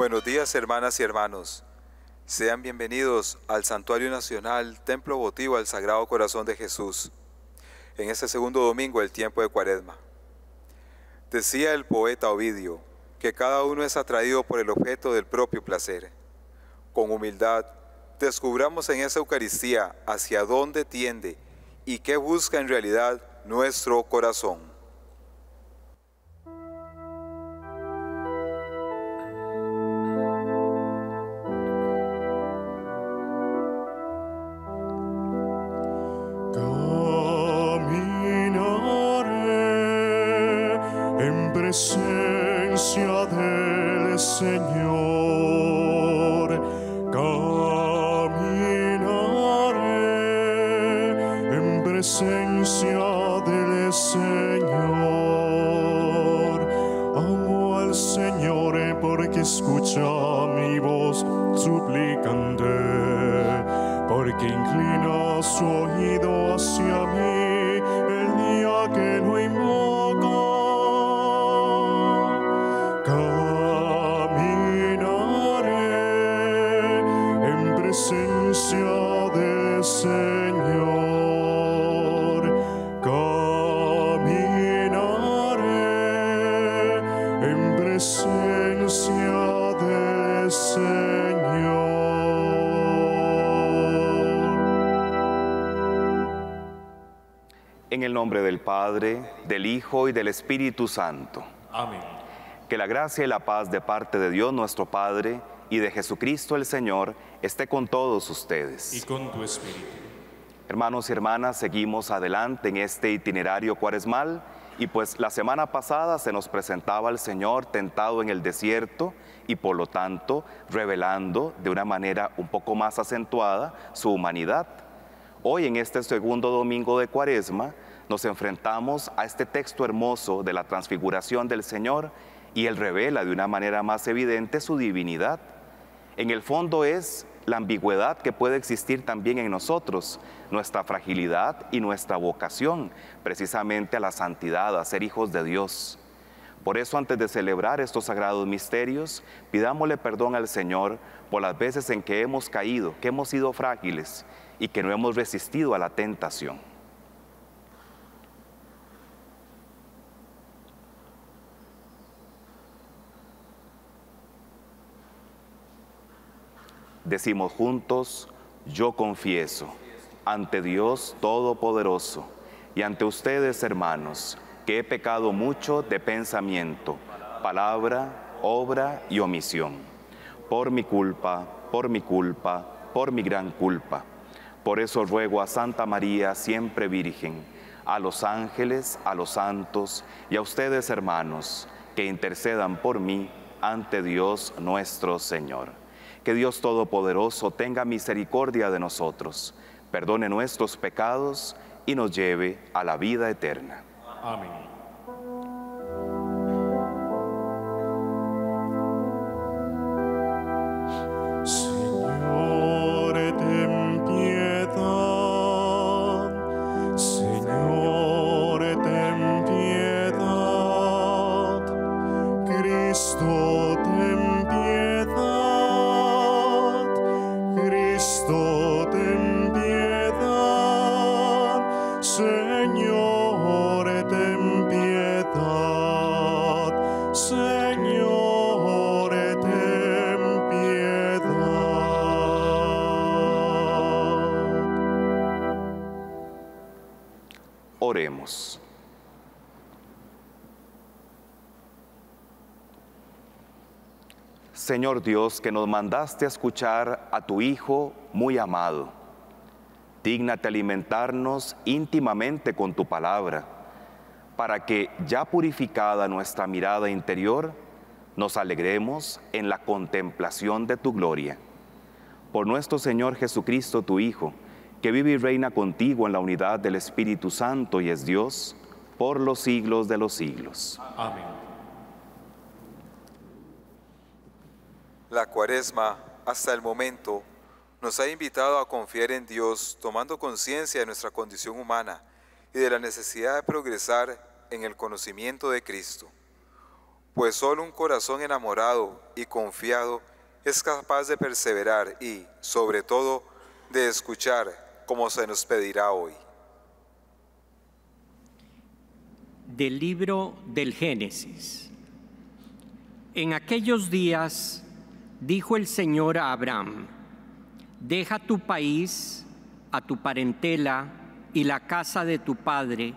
Buenos días, hermanas y hermanos. Sean bienvenidos al Santuario Nacional, Templo Votivo al Sagrado Corazón de Jesús, en este segundo domingo del tiempo de Cuaresma. Decía el poeta Ovidio que cada uno es atraído por el objeto del propio placer. Con humildad, descubramos en esa Eucaristía hacia dónde tiende y qué busca en realidad nuestro corazón. Presencia del Señor, caminaré en presencia del Señor. Amo al Señor porque escucha mi voz suplicante, porque inclina su oído hacia mí el día que lo invoco. Presencia del Señor, caminaré en presencia del Señor. En el nombre del Padre, del Hijo y del Espíritu Santo. Amén. Que la gracia y la paz de parte de Dios nuestro Padre y de Jesucristo el Señor esté con todos ustedes. Y con tu espíritu. Hermanos y hermanas, seguimos adelante en este itinerario cuaresmal y pues la semana pasada se nos presentaba el Señor tentado en el desierto y por lo tanto revelando de una manera un poco más acentuada su humanidad. Hoy en este segundo domingo de Cuaresma nos enfrentamos a este texto hermoso de la transfiguración del Señor y Él revela de una manera más evidente su divinidad. En el fondo es la ambigüedad que puede existir también en nosotros, nuestra fragilidad y nuestra vocación, precisamente a la santidad, a ser hijos de Dios. Por eso, antes de celebrar estos sagrados misterios, pidámosle perdón al Señor por las veces en que hemos caído, que hemos sido frágiles y que no hemos resistido a la tentación. Decimos juntos, yo confieso ante Dios Todopoderoso y ante ustedes, hermanos, que he pecado mucho de pensamiento, palabra, obra y omisión. Por mi culpa, por mi gran culpa. Por eso ruego a Santa María, siempre Virgen, a los ángeles, a los santos y a ustedes, hermanos, que intercedan por mí ante Dios nuestro Señor. Que Dios Todopoderoso tenga misericordia de nosotros, perdone nuestros pecados y nos lleve a la vida eterna. Amén. Señor, ten piedad. Señor, ten piedad. Cristo, ten piedad. Cristo, ten piedad. Señor, ten piedad. Señor, ten piedad. Oremos. Señor Dios, que nos mandaste a escuchar a tu Hijo muy amado, dígnate alimentarnos íntimamente con tu palabra, para que, ya purificada nuestra mirada interior, nos alegremos en la contemplación de tu gloria. Por nuestro Señor Jesucristo, tu Hijo, que vive y reina contigo en la unidad del Espíritu Santo y es Dios, por los siglos de los siglos. Amén. La Cuaresma, hasta el momento, nos ha invitado a confiar en Dios, tomando conciencia de nuestra condición humana y de la necesidad de progresar en el conocimiento de Cristo. pues solo un corazón enamorado y confiado es capaz de perseverar y, sobre todo, de escuchar como se nos pedirá hoy. Del libro del Génesis. En aquellos días dijo el Señor a Abraham: deja tu país, a tu parentela y la casa de tu padre,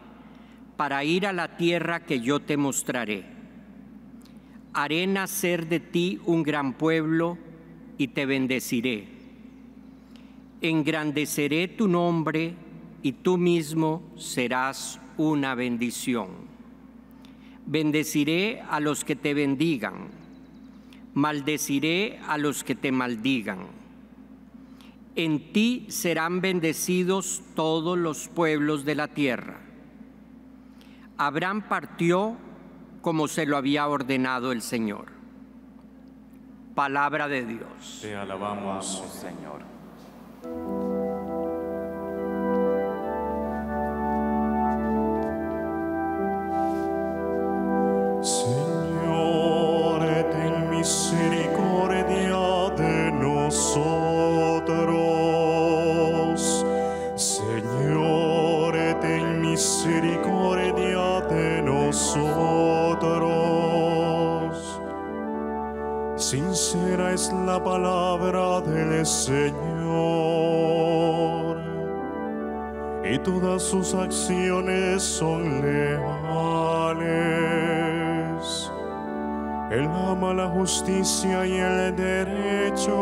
para ir a la tierra que yo te mostraré. Haré nacer de ti un gran pueblo y te bendeciré. Engrandeceré tu nombre y tú mismo serás una bendición. Bendeciré a los que te bendigan, maldeciré a los que te maldigan. En ti serán bendecidos todos los pueblos de la tierra. Abraham partió como se lo había ordenado el Señor. Palabra de Dios. Te alabamos, Señor. Señor, ten misericordia de nosotros. Señor, ten misericordia de nosotros. Sincera es la palabra del Señor, y todas sus acciones son leales. Él ama la justicia y el derecho.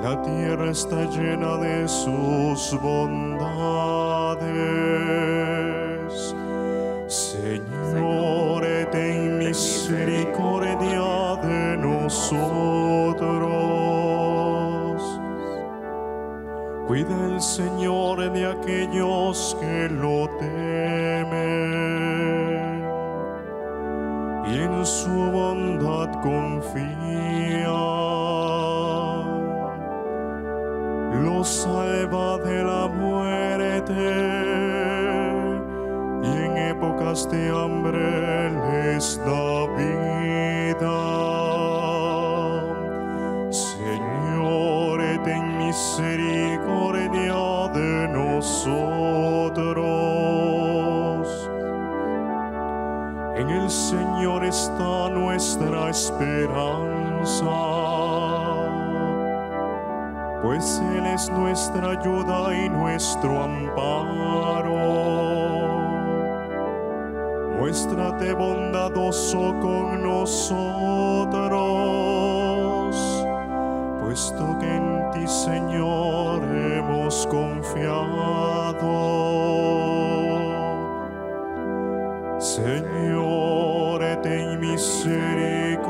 La tierra está llena de sus bondades. Señor, ten misericordia de nosotros. Cuida el Señor de aquellos que lo temen y en su bondad confían. Los salva de la muerte y en épocas de hambre les da vida. Señor, ten misericordia de nosotros. En el Señor está nuestra esperanza, pues Él es nuestra ayuda y nuestro amparo. Muéstrate bondadoso con nosotros, puesto que en ti, Señor, hemos confiado. Señor, ten misericordia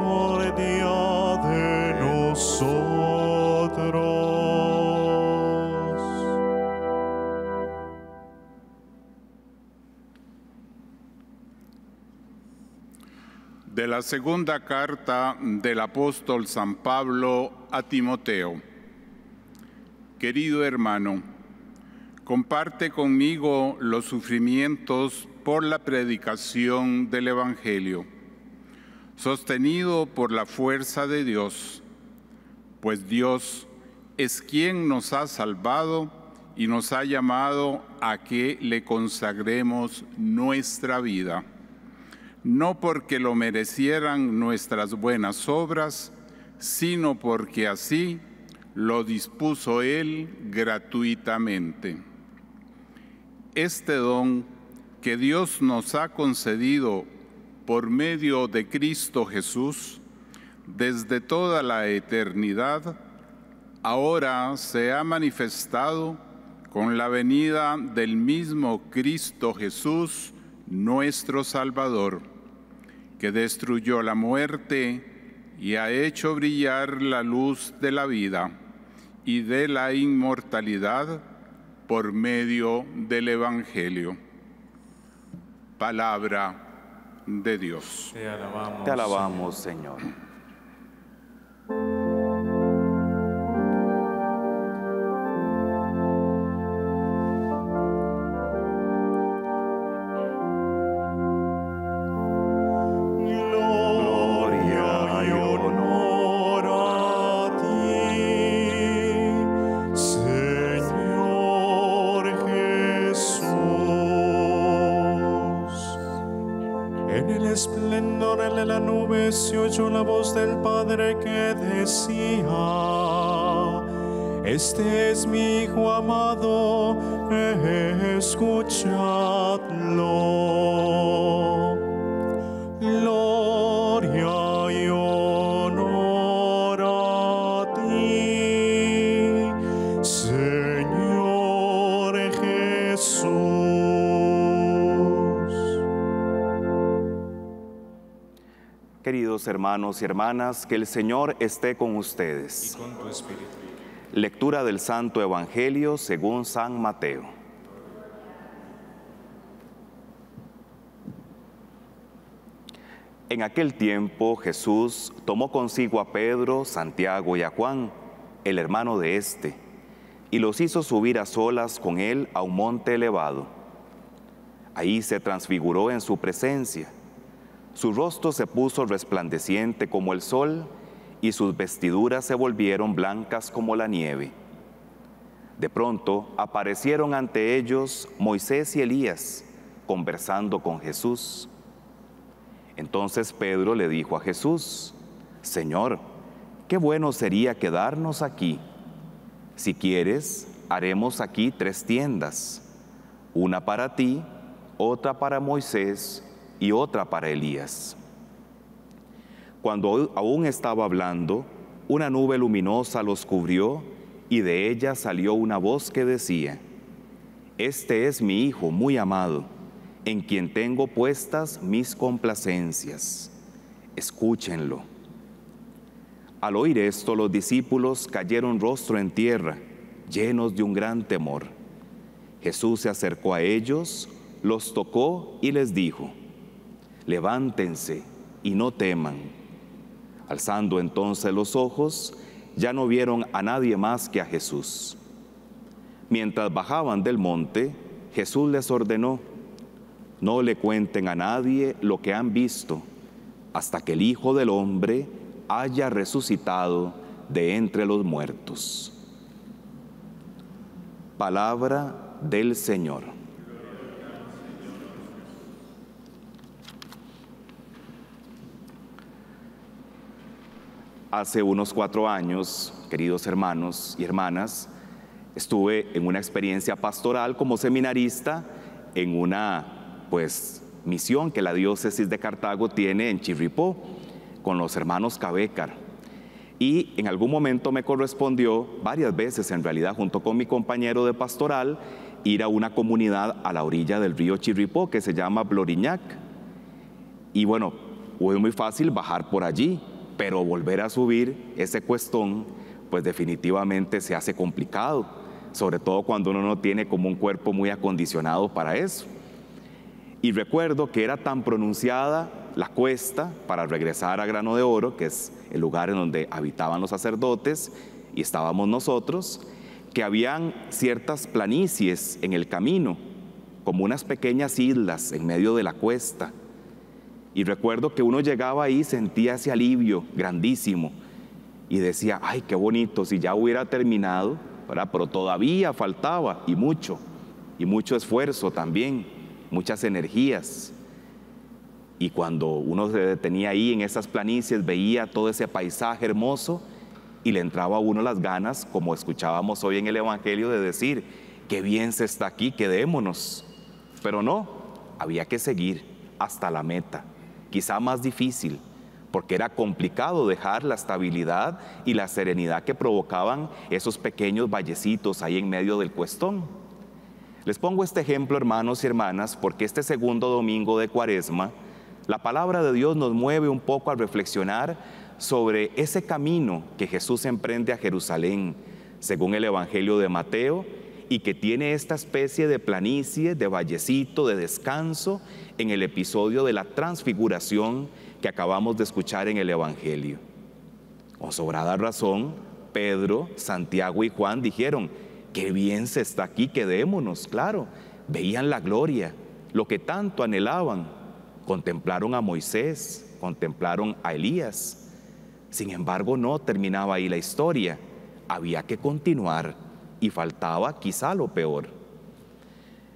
de nosotros. De la segunda carta del apóstol San Pablo a Timoteo. Querido hermano, comparte conmigo los sufrimientos por la predicación del Evangelio, sostenido por la fuerza de Dios, pues Dios es quien nos ha salvado y nos ha llamado a que le consagremos nuestra vida, no porque lo merecieran nuestras buenas obras, sino porque así lo dispuso Él gratuitamente. Este don que Dios nos ha concedido por medio de Cristo Jesús, desde toda la eternidad, ahora se ha manifestado con la venida del mismo Cristo Jesús, nuestro Salvador, que destruyó la muerte y ha hecho brillar la luz de la vida y de la inmortalidad por medio del Evangelio. Palabra de Dios. Te alabamos, Te alabamos, Señor. se oyó la voz del Padre que decía: Este es mi Hijo amado, escuchadlo. Gloria y honor a ti, Señor Jesús. Queridos hermanos y hermanas, que el Señor esté con ustedes. Y con tu espíritu. Lectura del Santo Evangelio según San Mateo. En aquel tiempo Jesús tomó consigo a Pedro, Santiago y a Juan, el hermano de éste, y los hizo subir a solas con él a un monte elevado. Ahí se transfiguró en su presencia. Su rostro se puso resplandeciente como el sol, y sus vestiduras se volvieron blancas como la nieve. De pronto aparecieron ante ellos Moisés y Elías, conversando con Jesús. Entonces Pedro le dijo a Jesús: Señor, qué bueno sería quedarnos aquí. Si quieres, haremos aquí 3 tiendas, una para ti, otra para Moisés y otra para Elías. Cuando aún estaba hablando, una nube luminosa los cubrió y de ella salió una voz que decía: Este es mi Hijo muy amado, en quien tengo puestas mis complacencias. Escúchenlo. Al oír esto, los discípulos cayeron rostro en tierra, llenos de un gran temor. Jesús se acercó a ellos, los tocó y les dijo: Levántense y no teman. Alzando entonces los ojos, ya no vieron a nadie más que a Jesús. Mientras bajaban del monte, Jesús les ordenó: No le cuenten a nadie lo que han visto, hasta que el Hijo del Hombre haya resucitado de entre los muertos. Palabra del Señor. Hace unos 4 años, queridos hermanos y hermanas, estuve en una experiencia pastoral como seminarista en una misión que la diócesis de Cartago tiene en Chirripó con los hermanos Cabécar. Y en algún momento me correspondió, varias veces en realidad, junto con mi compañero de pastoral, ir a una comunidad a la orilla del río Chirripó que se llama Bloriñac. Y bueno, fue muy fácil bajar por allí, pero volver a subir ese cuestón, pues definitivamente se hace complicado, sobre todo cuando uno no tiene como un cuerpo muy acondicionado para eso. Y recuerdo que era tan pronunciada la cuesta para regresar a Grano de Oro, que es el lugar en donde habitaban los sacerdotes y estábamos nosotros, que habían ciertas planicies en el camino, como unas pequeñas islas en medio de la cuesta. Y recuerdo que uno llegaba ahí y sentía ese alivio grandísimo y decía: ay, qué bonito, si ya hubiera terminado, ¿verdad? Pero todavía faltaba, y mucho esfuerzo también, muchas energías. Y cuando uno se detenía ahí en esas planicies, veía todo ese paisaje hermoso y le entraba a uno las ganas, como escuchábamos hoy en el Evangelio, de decir: qué bien se está aquí, quedémonos. Pero no, había que seguir hasta la meta, quizá más difícil, porque era complicado dejar la estabilidad y la serenidad que provocaban esos pequeños vallecitos ahí en medio del cuestón. Les pongo este ejemplo, hermanos y hermanas, porque este segundo domingo de Cuaresma, la palabra de Dios nos mueve un poco a reflexionar sobre ese camino que Jesús emprende a Jerusalén, según el Evangelio de Mateo, y que tiene esta especie de planicie, de vallecito, de descanso en el episodio de la transfiguración que acabamos de escuchar en el Evangelio. Con sobrada razón, Pedro, Santiago y Juan dijeron: qué bien se está aquí, quedémonos. Claro, veían la gloria, lo que tanto anhelaban. Contemplaron a Moisés, contemplaron a Elías. Sin embargo, no terminaba ahí la historia. Había que continuar y faltaba quizá lo peor.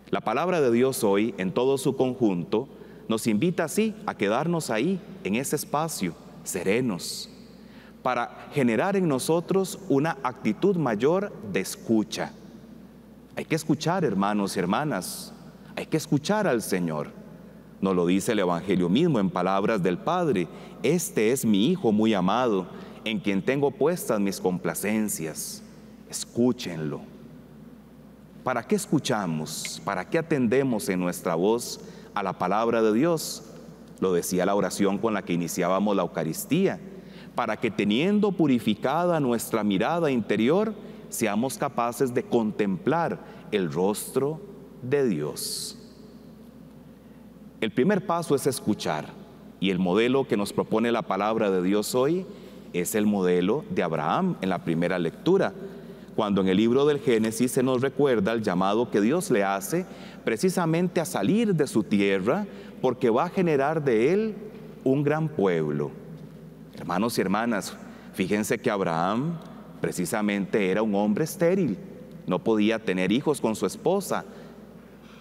La palabra de Dios hoy, en todo su conjunto, nos invita así a quedarnos ahí, en ese espacio, serenos, para generar en nosotros una actitud mayor de escucha. Hay que escuchar, hermanos y hermanas, hay que escuchar al Señor. Nos lo dice el Evangelio mismo en palabras del Padre: este es mi Hijo muy amado, en quien tengo puestas mis complacencias. Escúchenlo. ¿Para qué escuchamos? ¿Para qué atendemos en nuestra voz a la palabra de Dios? Lo decía la oración con la que iniciábamos la Eucaristía, para que, teniendo purificada nuestra mirada interior, seamos capaces de contemplar el rostro de Dios. El primer paso es escuchar, y el modelo que nos propone la palabra de Dios hoy es el modelo de Abraham en la primera lectura, cuando en el libro del Génesis se nos recuerda el llamado que Dios le hace precisamente a salir de su tierra, porque va a generar de él un gran pueblo. Hermanos y hermanas, fíjense que Abraham precisamente era un hombre estéril, no podía tener hijos con su esposa.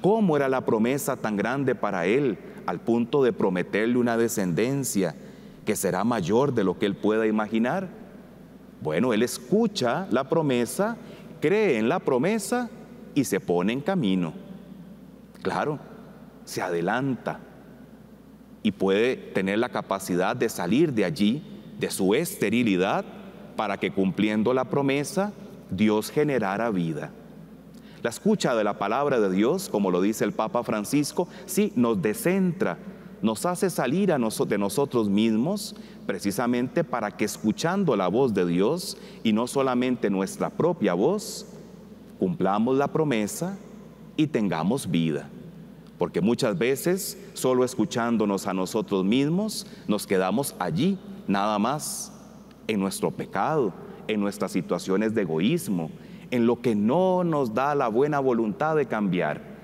¿Cómo era la promesa tan grande para él, al punto de prometerle una descendencia que será mayor de lo que él pueda imaginar? Bueno, él escucha la promesa, cree en la promesa y se pone en camino. Claro, se adelanta y puede tener la capacidad de salir de allí, de su esterilidad, para que, cumpliendo la promesa, Dios generara vida. La escucha de la palabra de Dios, como lo dice el Papa Francisco, sí, nos descentra, nos hace salir de nosotros mismos, precisamente para que, escuchando la voz de Dios y no solamente nuestra propia voz, cumplamos la promesa y tengamos vida. Porque muchas veces, solo escuchándonos a nosotros mismos, nos quedamos allí, nada más, en nuestro pecado, en nuestras situaciones de egoísmo, en lo que no nos da la buena voluntad de cambiar.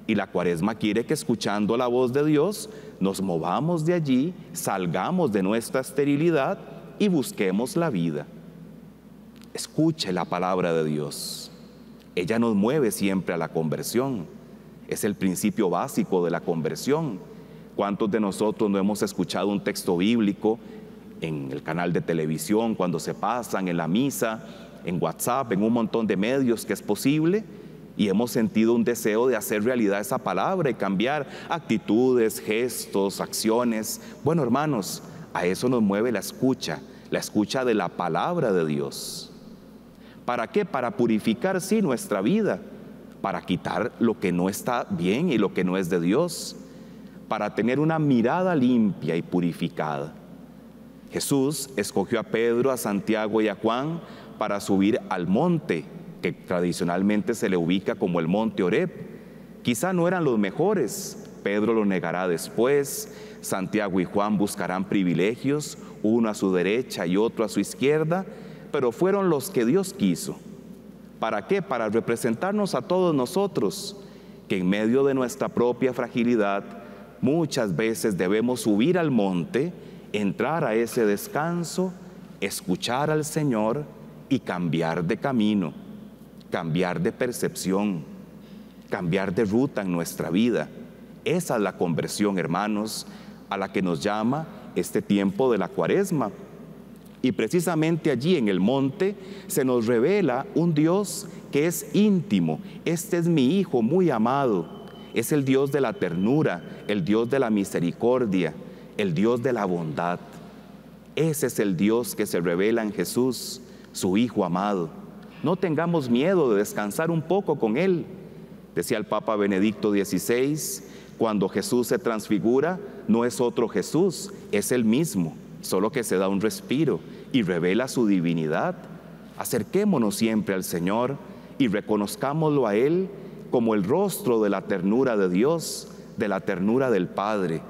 Y la Cuaresma quiere que, escuchando la voz de Dios, nos movamos de allí, salgamos de nuestra esterilidad y busquemos la vida. Escuche la palabra de Dios. Ella nos mueve siempre a la conversión. Es el principio básico de la conversión. ¿Cuántos de nosotros no hemos escuchado un texto bíblico en el canal de televisión, cuando se pasan, en la misa, en WhatsApp, en un montón de medios que es posible? Y hemos sentido un deseo de hacer realidad esa palabra y cambiar actitudes, gestos, acciones. Bueno, hermanos, a eso nos mueve la escucha de la palabra de Dios. ¿Para qué? Para purificar, sí, nuestra vida, para quitar lo que no está bien y lo que no es de Dios, para tener una mirada limpia y purificada. Jesús escogió a Pedro, a Santiago y a Juan para subir al monte, que tradicionalmente se le ubica como el monte Oreb. Quizá no eran los mejores, Pedro lo negará después, Santiago y Juan buscarán privilegios, uno a su derecha y otro a su izquierda, pero fueron los que Dios quiso. ¿Para qué? Para representarnos a todos nosotros, que en medio de nuestra propia fragilidad muchas veces debemos subir al monte, entrar a ese descanso, escuchar al Señor y cambiar de camino, cambiar de percepción, cambiar de ruta en nuestra vida. Esa es la conversión, hermanos, a la que nos llama este tiempo de la Cuaresma. Y precisamente allí en el monte se nos revela un Dios que es íntimo. Este es mi Hijo muy amado. Es el Dios de la ternura, el Dios de la misericordia, el Dios de la bondad. Ese es el Dios que se revela en Jesús, su Hijo amado. No tengamos miedo de descansar un poco con Él. Decía el Papa Benedicto XVI, cuando Jesús se transfigura, no es otro Jesús, es Él mismo, solo que se da un respiro y revela su divinidad. Acerquémonos siempre al Señor y reconozcámoslo a Él como el rostro de la ternura de Dios, de la ternura del Padre,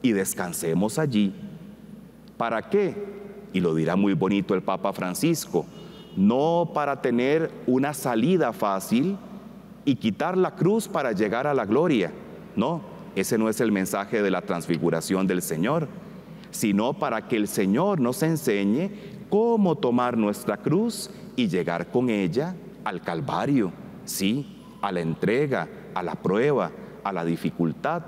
y descansemos allí. ¿Para qué? Y lo dirá muy bonito el Papa Francisco, no para tener una salida fácil y quitar la cruz para llegar a la gloria. No, ese no es el mensaje de la transfiguración del Señor, sino para que el Señor nos enseñe cómo tomar nuestra cruz y llegar con ella al Calvario, sí, a la entrega, a la prueba, a la dificultad.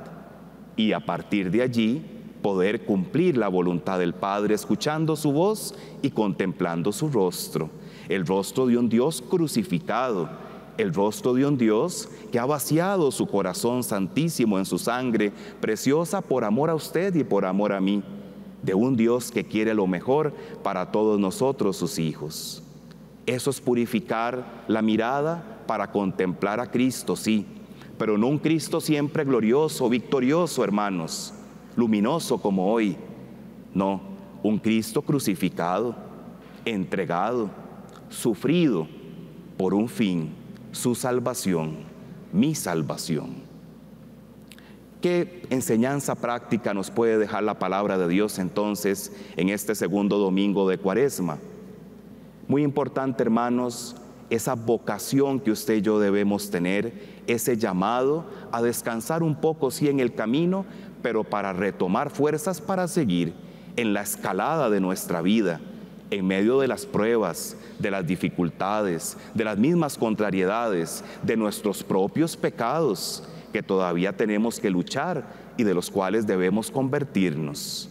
Y a partir de allí, poder cumplir la voluntad del Padre escuchando su voz y contemplando su rostro, el rostro de un Dios crucificado, el rostro de un Dios que ha vaciado su corazón santísimo en su sangre preciosa por amor a usted y por amor a mí, de un Dios que quiere lo mejor para todos nosotros, sus hijos. Eso es purificar la mirada para contemplar a Cristo, sí, pero no un Cristo siempre glorioso, victorioso, hermanos, luminoso como hoy. No, un Cristo crucificado, entregado, sufrido por un fin, su salvación, mi salvación. ¿Qué enseñanza práctica nos puede dejar la palabra de Dios entonces en este segundo domingo de Cuaresma? Muy importante, hermanos, esa vocación que usted y yo debemos tener, ese llamado a descansar un poco, sí, en el camino, pero para retomar fuerzas para seguir en la escalada de nuestra vida, en medio de las pruebas, de las dificultades, de las mismas contrariedades, de nuestros propios pecados que todavía tenemos que luchar y de los cuales debemos convertirnos.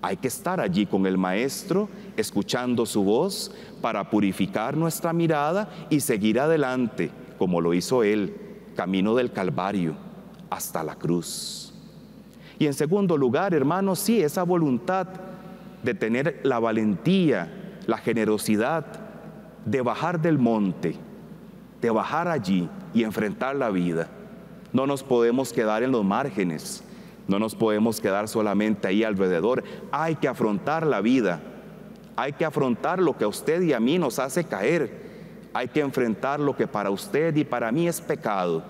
Hay que estar allí con el Maestro, escuchando su voz para purificar nuestra mirada y seguir adelante, como lo hizo Él, camino del Calvario hasta la cruz. Y en segundo lugar, hermanos, sí, esa voluntad de tener la valentía, la generosidad de bajar del monte, de bajar allí y enfrentar la vida. No nos podemos quedar en los márgenes, no nos podemos quedar solamente ahí alrededor. Hay que afrontar la vida, hay que afrontar lo que a usted y a mí nos hace caer, hay que enfrentar lo que para usted y para mí es pecado.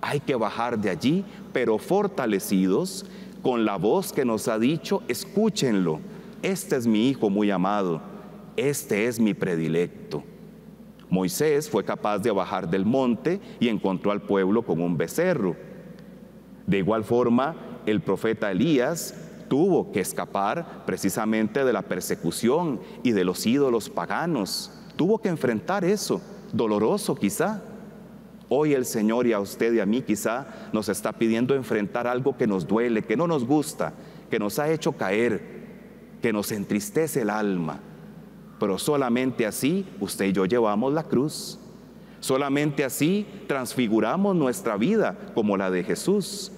Hay que bajar de allí, pero fortalecidos con la voz que nos ha dicho: escúchenlo, este es mi Hijo muy amado, este es mi predilecto. Moisés fue capaz de bajar del monte y encontró al pueblo con un becerro. De igual forma, el profeta Elías tuvo que escapar precisamente de la persecución y de los ídolos paganos. Tuvo que enfrentar eso, doloroso quizá. Hoy el Señor, y a usted y a mí quizá, nos está pidiendo enfrentar algo que nos duele, que no nos gusta, que nos ha hecho caer, que nos entristece el alma. Pero solamente así usted y yo llevamos la cruz. Solamente así transfiguramos nuestra vida como la de Jesús.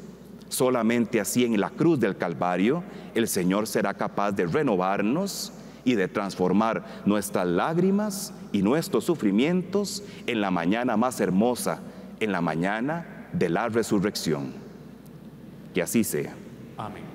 Solamente así en la cruz del Calvario el Señor será capaz de renovarnos y de transformar nuestras lágrimas y nuestros sufrimientos en la mañana más hermosa, en la mañana de la resurrección. Que así sea. Amén.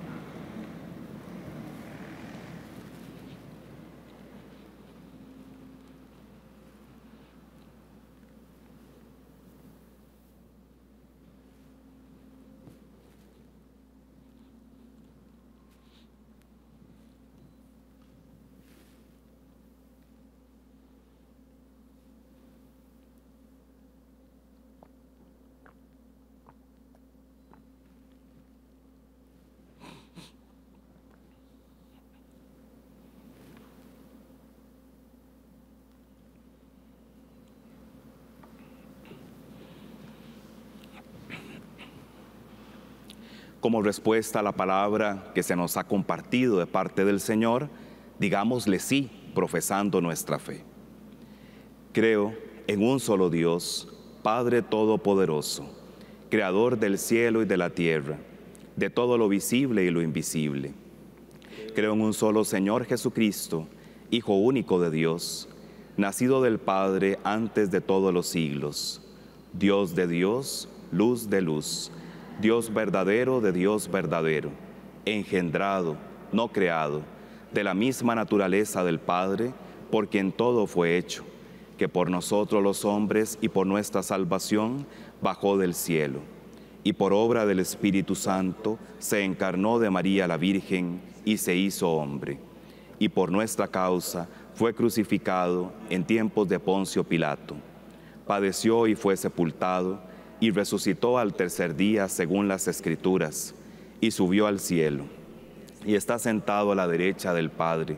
Como respuesta a la palabra que se nos ha compartido de parte del Señor, digámosle sí, profesando nuestra fe. Creo en un solo Dios, Padre Todopoderoso, Creador del cielo y de la tierra, de todo lo visible y lo invisible. Creo en un solo Señor Jesucristo, Hijo único de Dios, nacido del Padre antes de todos los siglos, Dios de Dios, luz de luz, Dios verdadero de Dios verdadero, engendrado, no creado, de la misma naturaleza del Padre, por quien todo fue hecho, que por nosotros los hombres y por nuestra salvación bajó del cielo, y por obra del Espíritu Santo se encarnó de María la Virgen y se hizo hombre, y por nuestra causa fue crucificado en tiempos de Poncio Pilato, padeció y fue sepultado, y resucitó al tercer día según las Escrituras, y subió al cielo, y está sentado a la derecha del Padre,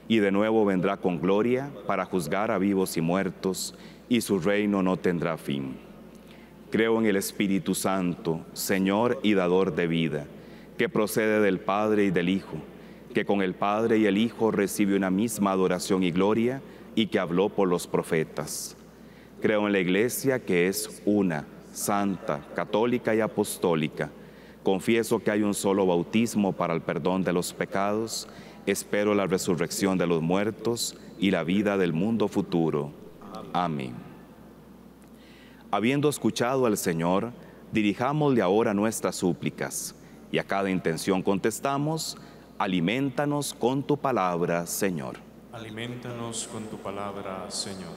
y de nuevo vendrá con gloria para juzgar a vivos y muertos, y su reino no tendrá fin. Creo en el Espíritu Santo, Señor y dador de vida, que procede del Padre y del Hijo, que con el Padre y el Hijo recibe una misma adoración y gloria, y que habló por los profetas. Creo en la Iglesia, que es una, santa, católica y apostólica. Confieso que hay un solo bautismo para el perdón de los pecados. Espero la resurrección de los muertos y la vida del mundo futuro. Amén. Habiendo escuchado al Señor, dirijámosle ahora nuestras súplicas, y a cada intención contestamos: alimentanos con tu palabra, Señor. Alimentanos con tu palabra, Señor.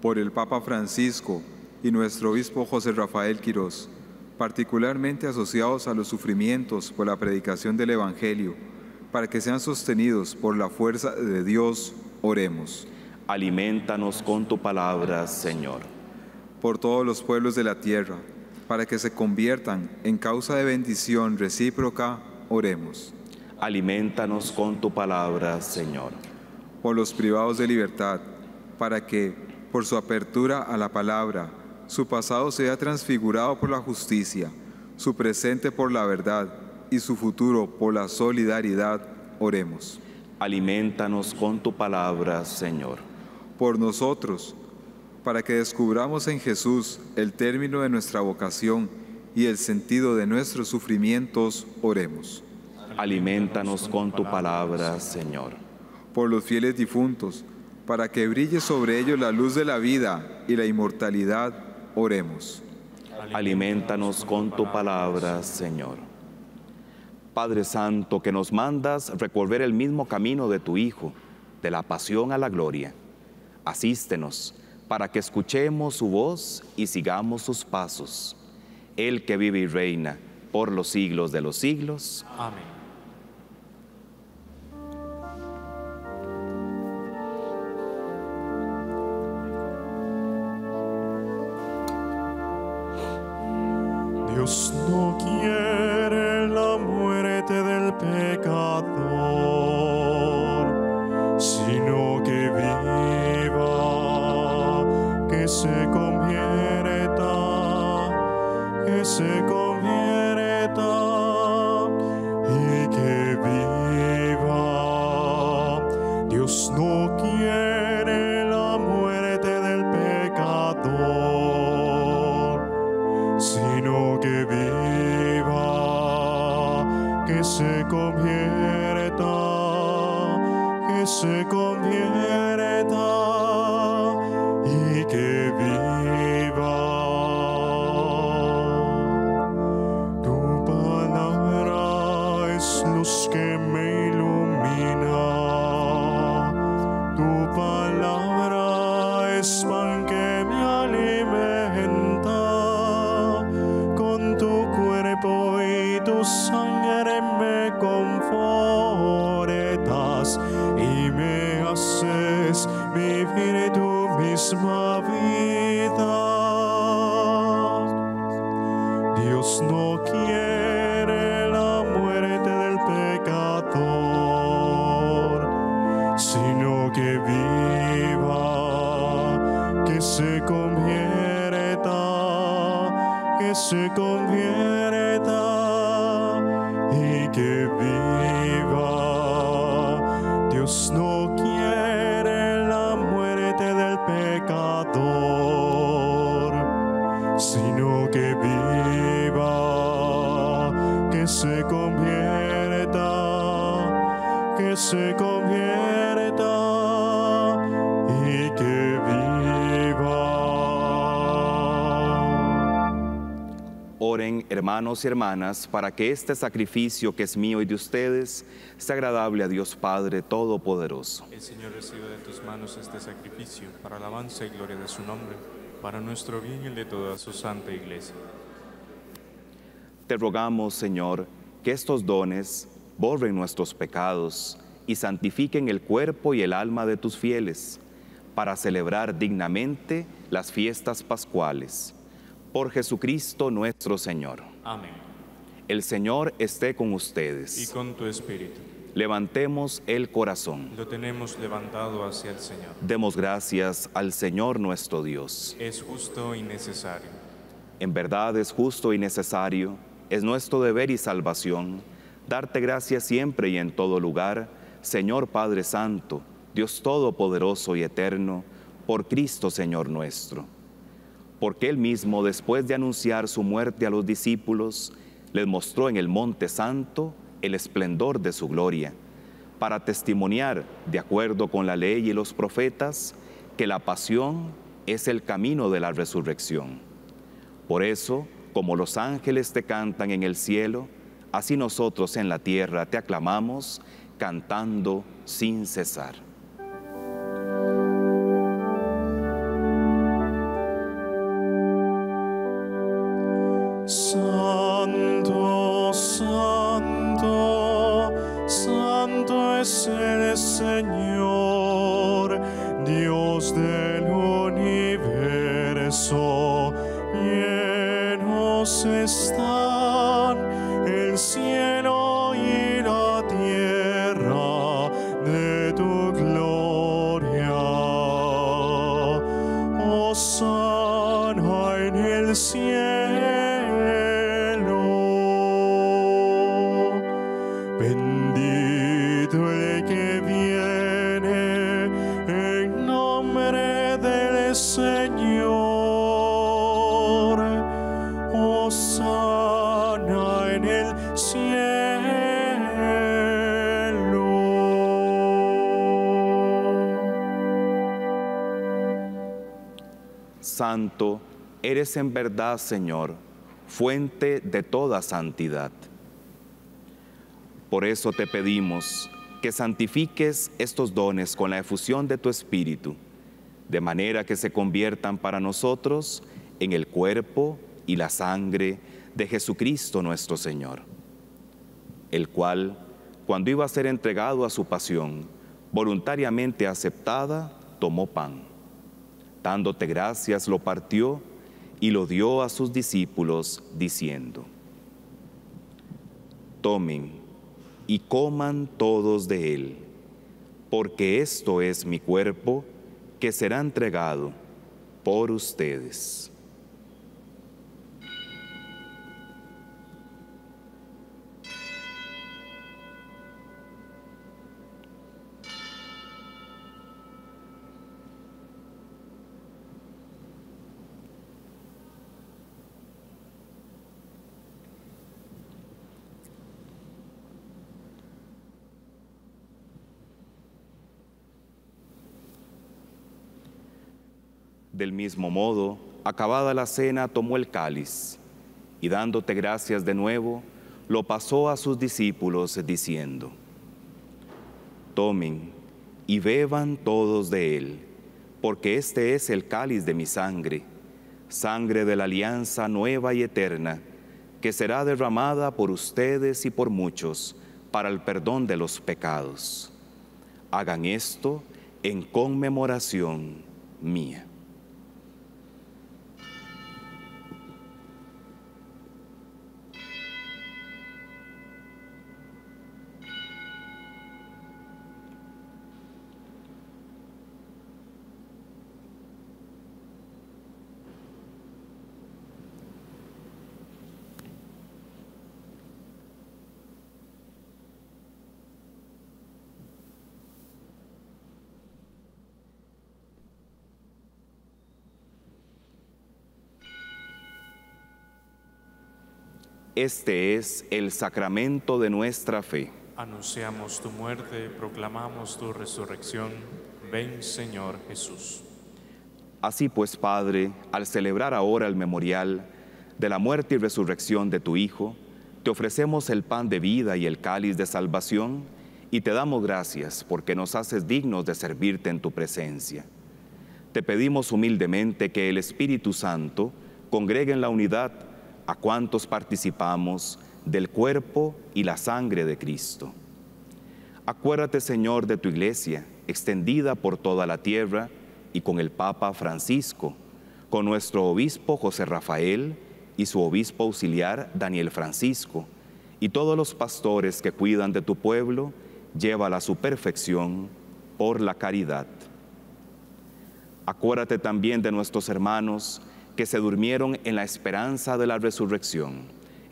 Por el Papa Francisco y nuestro obispo José Rafael Quirós, particularmente asociados a los sufrimientos por la predicación del Evangelio, para que sean sostenidos por la fuerza de Dios, oremos. Alimentanos con tu palabra, Señor. Por todos los pueblos de la tierra, para que se conviertan en causa de bendición recíproca, oremos. Alimentanos con tu palabra, Señor. Por los privados de libertad, para que, por su apertura a la palabra, su pasado sea transfigurado por la justicia, su presente por la verdad y su futuro por la solidaridad, oremos. Alimentanos con tu palabra, Señor. Por nosotros, para que descubramos en Jesús el término de nuestra vocación y el sentido de nuestros sufrimientos, oremos. Alimentanos con tu palabra, Señor. Por los fieles difuntos, para que brille sobre ellos la luz de la vida y la inmortalidad, oremos. Alimentanos con tu palabra, Señor. Padre Santo, que nos mandas recorrer el mismo camino de tu Hijo, de la pasión a la gloria, asístenos para que escuchemos su voz y sigamos sus pasos. Él que vive y reina por los siglos de los siglos. Amén. Dios no quiere la muerte del pecador, sino que viva, que se convierta, y que viva. Dios no quiere la muerte del pecador, sino que viva, que se convierta, y que viva. Tu palabra es luz que me ilumina, tu palabra es pan que me alimenta. Con tu cuerpo y tu sangre me confortas y me haces vivir tu misma vida. Dios no quiere la muerte del pecador, sino que viva, que se convierta, y que viva. Dios no quiere la muerte del pecador, sino que viva, que se convierta, y que viva. Oren, hermanos y hermanas, para que este sacrificio que es mío y de ustedes sea agradable a Dios Padre Todopoderoso. El Señor recibe de tus manos este sacrificio para alabanza y gloria de su nombre, para nuestro bien y el de toda su santa Iglesia. Te rogamos, Señor, que estos dones borren nuestros pecados y santifiquen el cuerpo y el alma de tus fieles, para celebrar dignamente las fiestas pascuales. Por Jesucristo nuestro Señor. Amén. El Señor esté con ustedes. Y con tu espíritu. Levantemos el corazón. Lo tenemos levantado hacia el Señor. Demos gracias al Señor nuestro Dios. Es justo y necesario. En verdad es justo y necesario, es nuestro deber y salvación darte gracias siempre y en todo lugar, Señor Padre Santo, Dios Todopoderoso y Eterno, por Cristo Señor nuestro. Porque Él mismo, después de anunciar su muerte a los discípulos, les mostró en el Monte Santo el esplendor de su gloria, para testimoniar, de acuerdo con la ley y los profetas, que la pasión es el camino de la resurrección. Por eso, como los ángeles te cantan en el cielo, así nosotros en la tierra te aclamamos, cantando sin cesar. Santo, santo, santo es el Señor, Dios del universo. Llenos están el cielo y la tierra de tu gloria. Hosana en el cielo. Bendito el que viene en nombre del Señor. Hosana en el cielo. Santo, eres en verdad, Señor, fuente de toda santidad. Por eso te pedimos que santifiques estos dones con la efusión de tu Espíritu, de manera que se conviertan para nosotros en el cuerpo y la sangre de Jesucristo nuestro Señor, el cual, cuando iba a ser entregado a su pasión, voluntariamente aceptada, tomó pan. Dándote gracias, lo partió y lo dio a sus discípulos, diciendo: Tomen y coman todos de él, porque esto es mi cuerpo, que será entregado por ustedes. Del mismo modo, acabada la cena, tomó el cáliz y dándote gracias de nuevo, lo pasó a sus discípulos diciendo: Tomen y beban todos de él, porque este es el cáliz de mi sangre, sangre de la alianza nueva y eterna, que será derramada por ustedes y por muchos para el perdón de los pecados. Hagan esto en conmemoración mía. Este es el sacramento de nuestra fe. Anunciamos tu muerte, proclamamos tu resurrección. Ven, Señor Jesús. Así pues, Padre, al celebrar ahora el memorial de la muerte y resurrección de tu Hijo, te ofrecemos el pan de vida y el cáliz de salvación, y te damos gracias porque nos haces dignos de servirte en tu presencia. Te pedimos humildemente que el Espíritu Santo congregue en la unidad a cuantos participamos del cuerpo y la sangre de Cristo. Acuérdate, Señor, de tu Iglesia, extendida por toda la tierra, y con el Papa Francisco, con nuestro obispo José Rafael y su obispo auxiliar Daniel Francisco, y todos los pastores que cuidan de tu pueblo, llévala a su perfección por la caridad. Acuérdate también de nuestros hermanos que se durmieron en la esperanza de la resurrección,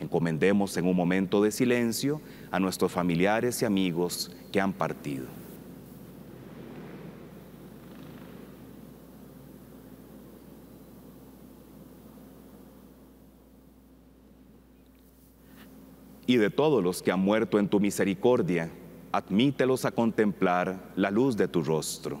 Encomendemos en un momento de silencio a nuestros familiares y amigos que han partido. Y de todos los que han muerto en tu misericordia, admítelos a contemplar la luz de tu rostro.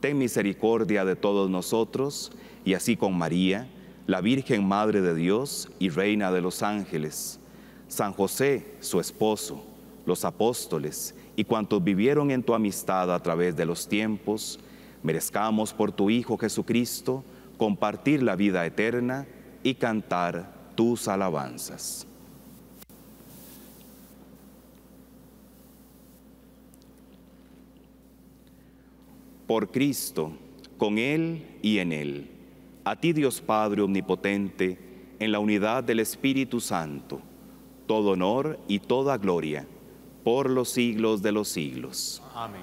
Ten misericordia de todos nosotros, y así con María, la Virgen Madre de Dios y Reina de los ángeles, San José, su esposo, los apóstoles y cuantos vivieron en tu amistad a través de los tiempos, merezcamos por tu Hijo Jesucristo compartir la vida eterna y cantar tus alabanzas. Por Cristo, con Él y en Él, a ti Dios Padre Omnipotente, en la unidad del Espíritu Santo, todo honor y toda gloria, por los siglos de los siglos. Amén.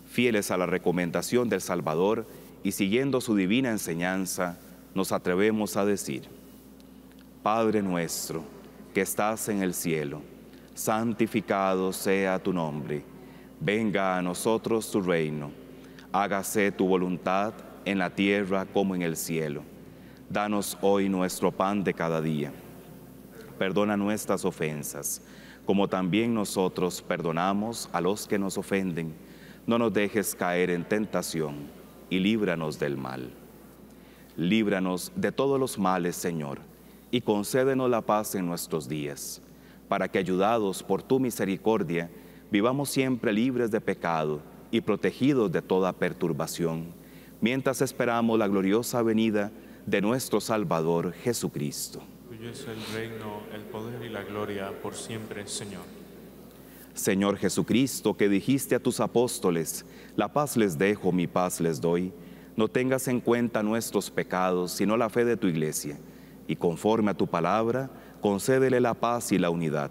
Fieles a la recomendación del Salvador y siguiendo su divina enseñanza, nos atrevemos a decir: Padre nuestro, que estás en el cielo, santificado sea tu nombre. Venga a nosotros tu reino. Hágase tu voluntad en la tierra como en el cielo. Danos hoy nuestro pan de cada día. Perdona nuestras ofensas, como también nosotros perdonamos a los que nos ofenden. No nos dejes caer en tentación y líbranos del mal. Líbranos de todos los males, Señor, y concédenos la paz en nuestros días, para que, ayudados por tu misericordia, vivamos siempre libres de pecado y protegidos de toda perturbación, mientras esperamos la gloriosa venida de nuestro Salvador Jesucristo. Tuyo es el reino, el poder y la gloria por siempre, Señor. Señor Jesucristo, que dijiste a tus apóstoles: la paz les dejo, mi paz les doy, no tengas en cuenta nuestros pecados, sino la fe de tu Iglesia, y conforme a tu palabra, concédele la paz y la unidad.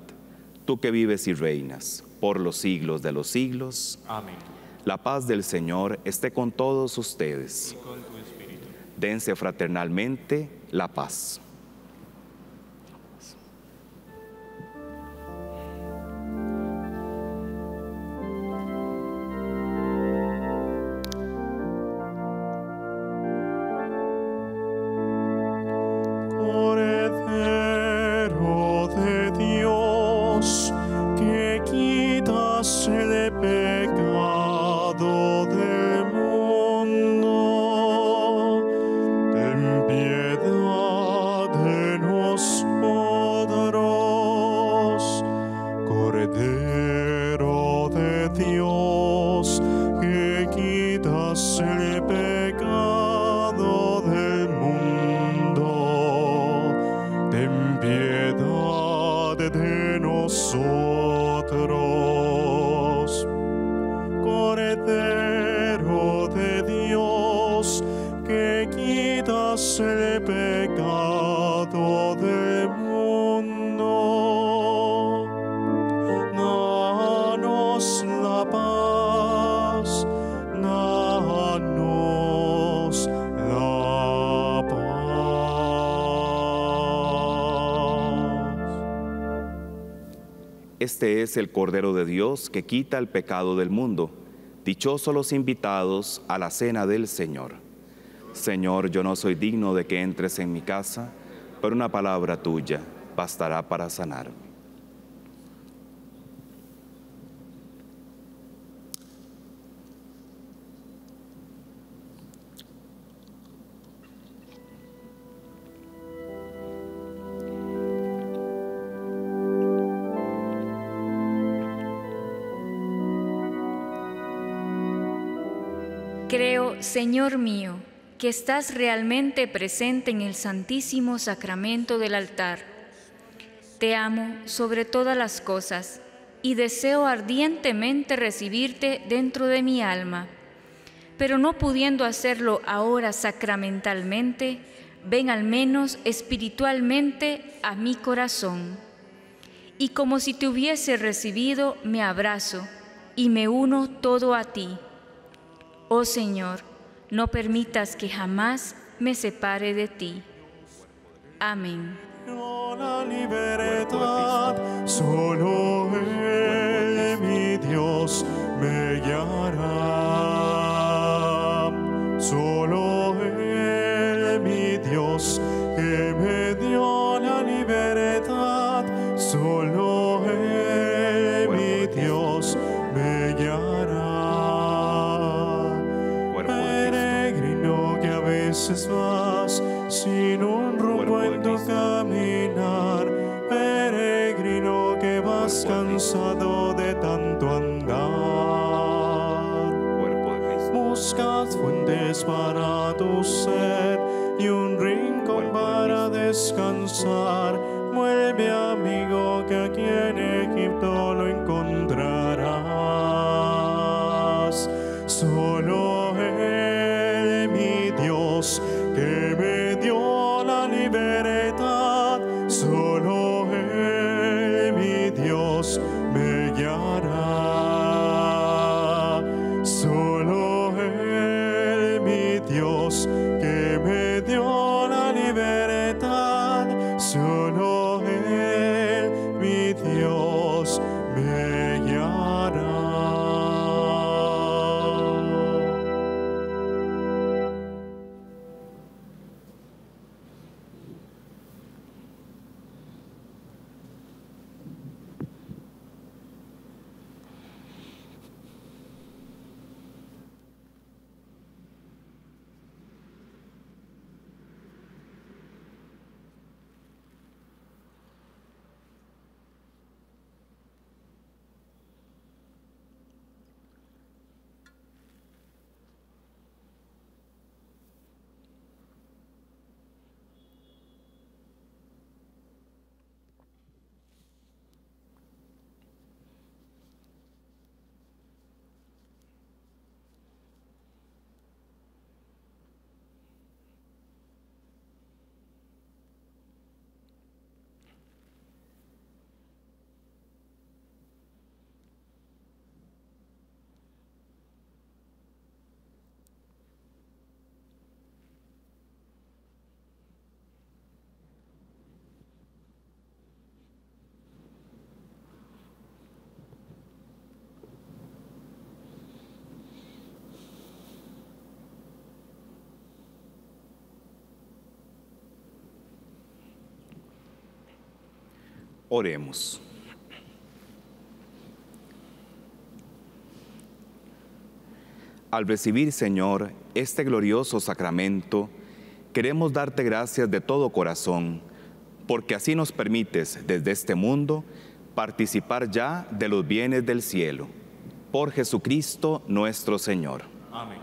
Tú que vives y reinas por los siglos de los siglos. Amén. La paz del Señor esté con todos ustedes. Y con tu espíritu. Dense fraternalmente la paz. Cordero de Dios, que quitas el pecado del mundo, ten piedad de nosotros. Cordero de Dios, que quitas el pecado del mundo, ten piedad de nosotros. Cordero de Dios, que quitas el pecado del mundo, danos la paz, danos la paz. Este es el Cordero de Dios que quita el pecado del mundo. Dichosos los invitados a la cena del Señor. Señor, yo no soy digno de que entres en mi casa, pero una palabra tuya bastará para sanarme. Creo, Señor mío, que estás realmente presente en el Santísimo Sacramento del altar. Te amo sobre todas las cosas y deseo ardientemente recibirte dentro de mi alma. Pero no pudiendo hacerlo ahora sacramentalmente, ven al menos espiritualmente a mi corazón. Y como si te hubiese recibido, me abrazo y me uno todo a ti. Oh Señor, no permitas que jamás me separe de ti. Amén. La libertad, solo Él, mi Dios, me guiará. Solo Él, mi Dios, que me dio la libertad. Solo Él, mi Dios, me guiará. Peregrino que a veces vas sin un rumbo en tu caminar, peregrino que vas cansado de tanto andar. Buscas fuentes para tu sed y un rincón para descansar. Vuelve, amigo, que aquí en Egipto lo encontrarás. Solo Él, mi Dios, que me dio la libertad, solo Él, mi Dios, me guiará. Solo Él, mi Dios, que me dio la libertad, solo Él, mi Dios, me guiará. Oremos. Al recibir, Señor, este glorioso sacramento, queremos darte gracias de todo corazón, porque así nos permites, desde este mundo, participar ya de los bienes del cielo. Por Jesucristo nuestro Señor. Amén.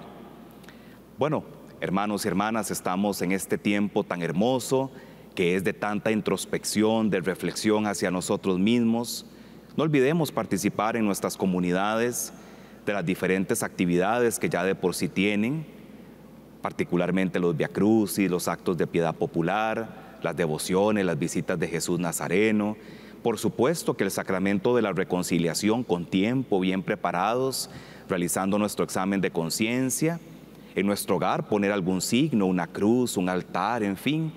Bueno, hermanos y hermanas, estamos en este tiempo tan hermoso, que es de tanta introspección, de reflexión hacia nosotros mismos. No olvidemos participar en nuestras comunidades de las diferentes actividades que ya de por sí tienen, particularmente los viacrucis, los actos de piedad popular, las devociones, las visitas de Jesús Nazareno. Por supuesto que el sacramento de la reconciliación con tiempo, bien preparados, realizando nuestro examen de conciencia, en nuestro hogar poner algún signo, una cruz, un altar, en fin,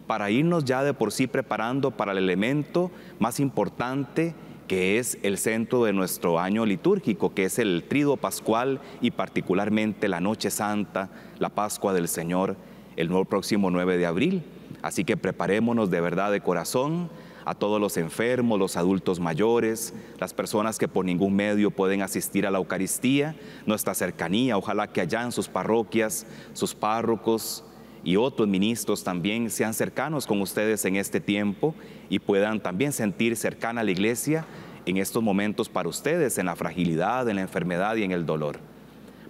para irnos ya de por sí preparando para el elemento más importante que es el centro de nuestro año litúrgico, que es el Tríduo Pascual y particularmente la Noche Santa, la Pascua del Señor, el próximo 9 de abril. Así que preparémonos de verdad de corazón a todos los enfermos, los adultos mayores, las personas que por ningún medio pueden asistir a la Eucaristía, nuestra cercanía, ojalá que allá en sus parroquias, sus párrocos y otros ministros también sean cercanos con ustedes en este tiempo y puedan también sentir cercana a la iglesia en estos momentos para ustedes, en la fragilidad, en la enfermedad y en el dolor.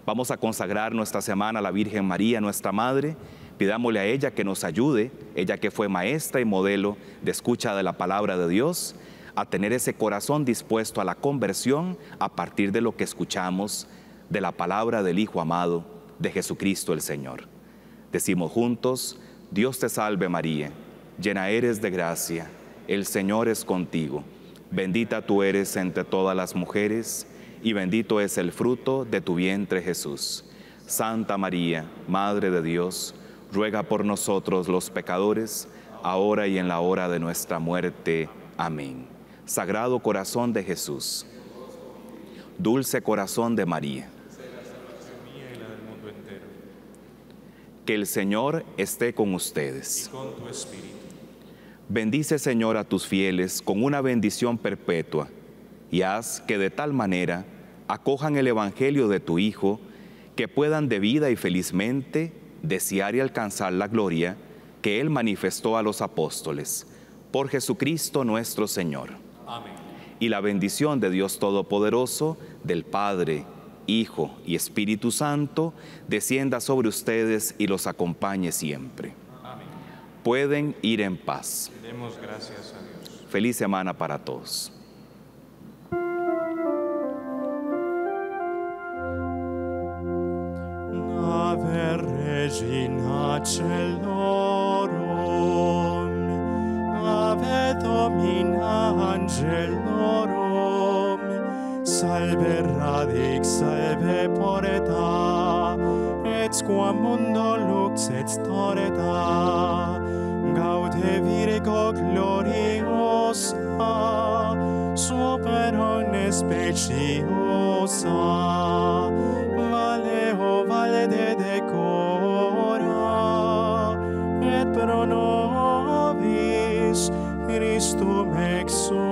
Vamos a consagrar nuestra semana a la Virgen María, nuestra Madre. Pidámosle a ella que nos ayude, ella que fue maestra y modelo de escucha de la palabra de Dios, a tener ese corazón dispuesto a la conversión a partir de lo que escuchamos de la palabra del Hijo amado, de Jesucristo el Señor. Decimos juntos: Dios te salve María, llena eres de gracia, el Señor es contigo. Bendita tú eres entre todas las mujeres, y bendito es el fruto de tu vientre Jesús. Santa María, Madre de Dios, ruega por nosotros los pecadores, ahora y en la hora de nuestra muerte. Amén. Sagrado corazón de Jesús, dulce corazón de María, que el Señor esté con ustedes. Y con tu espíritu. Bendice, Señor, a tus fieles con una bendición perpetua y haz que de tal manera acojan el Evangelio de tu Hijo que puedan debida y felizmente desear y alcanzar la gloria que Él manifestó a los apóstoles. Por Jesucristo nuestro Señor. Amén. Y la bendición de Dios Todopoderoso, del Padre, Hijo y Espíritu Santo, descienda sobre ustedes y los acompañe siempre. Amén. Pueden ir en paz. Demos gracias a Dios. Feliz semana para todos. Ave Regina Caelorum, Ave Domina Angelorum, Salve radix, salve porta, et quam mundo lux et storta, Gaude Virgo gloriosa, super omnes speciosa, Valeo valde decora, et pro nobis Christum exuda.